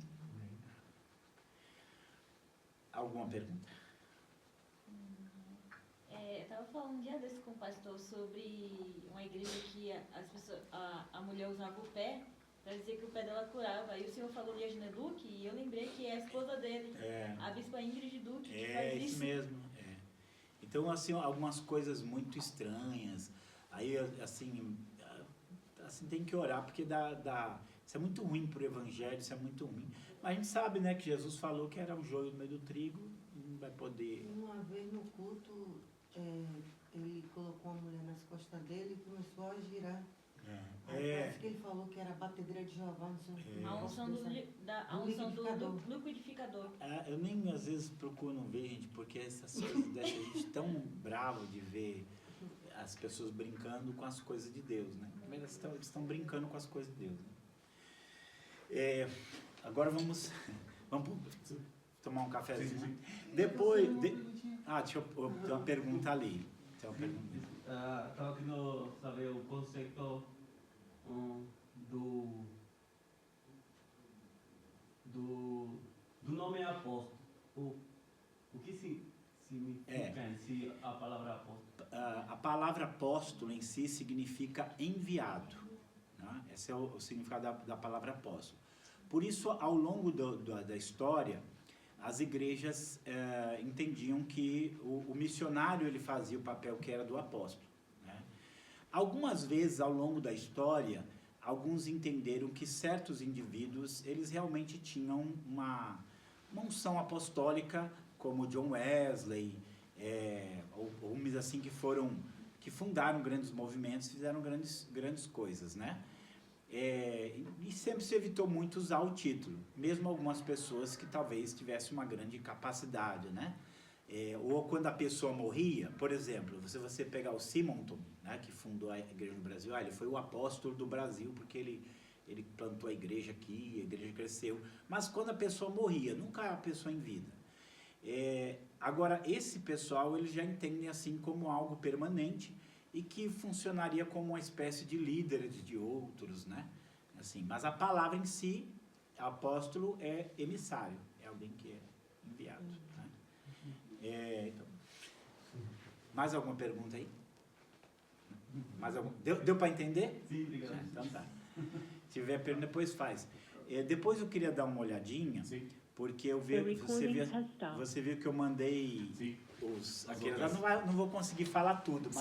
[SPEAKER 1] Alguma pergunta?
[SPEAKER 2] Eu estava falando um dia desse com o pastor sobre uma igreja que a mulher usava o pé para dizer que o pé dela curava. Aí o senhor falou de Regina Duque e eu lembrei que é a esposa dele, a bispa Ingrid Duque, que faz isso.
[SPEAKER 1] Isso mesmo. Então, assim, algumas coisas muito estranhas. Aí, assim tem que orar, porque isso é muito ruim para o evangelho, isso é muito ruim. Mas a gente sabe, né, que Jesus falou que era um joio no meio do trigo, não vai poder...
[SPEAKER 3] Uma vez no culto, ele colocou uma mulher nas costas dele e começou a girar. Parece que ele falou que era a batedeira de Jeová, não sei.
[SPEAKER 2] A unção do liquidificador.
[SPEAKER 1] Eu nem, às vezes, procuro não ver, gente, porque essas coisas deixam a gente tão bravo de ver as pessoas brincando com as coisas de Deus, né? Eles estão brincando com as coisas de Deus, né? Agora vamos tomar um cafezinho. Sim. Depois... deixa eu... Tem uma pergunta ali.
[SPEAKER 4] Estava querendo saber o conceito do nome apóstolo. O que significa em si a palavra apóstolo?
[SPEAKER 1] A palavra apóstolo em si significa enviado, né? Esse é o significado da palavra apóstolo. Por isso, ao longo da história, as igrejas entendiam que o missionário ele fazia o papel que era do apóstolo, né? Algumas vezes, ao longo da história, alguns entenderam que certos indivíduos, eles realmente tinham uma unção apostólica, como John Wesley, homens assim que fundaram grandes movimentos, fizeram grandes coisas, né? E sempre se evitou muito usar o título, mesmo algumas pessoas que talvez tivessem uma grande capacidade, né? Ou quando a pessoa morria, por exemplo, se você pegar o Simonton, né, que fundou a igreja no Brasil, ele foi o apóstolo do Brasil, porque ele plantou a igreja aqui, a igreja cresceu, mas quando a pessoa morria, nunca a pessoa em vida. Agora, esse pessoal, eles já entendem assim como algo permanente, e que funcionaria como uma espécie de líder de outros, né? Assim, mas a palavra em si, apóstolo, é emissário, é alguém que é enviado, né? Então, mais alguma pergunta aí? Mais alguma? Deu para entender?
[SPEAKER 4] Sim, obrigado.
[SPEAKER 1] Então tá. Se tiver pergunta, depois faz. Depois eu queria dar uma olhadinha, sim, porque você viu que eu mandei aqueles, não vou conseguir falar tudo, mas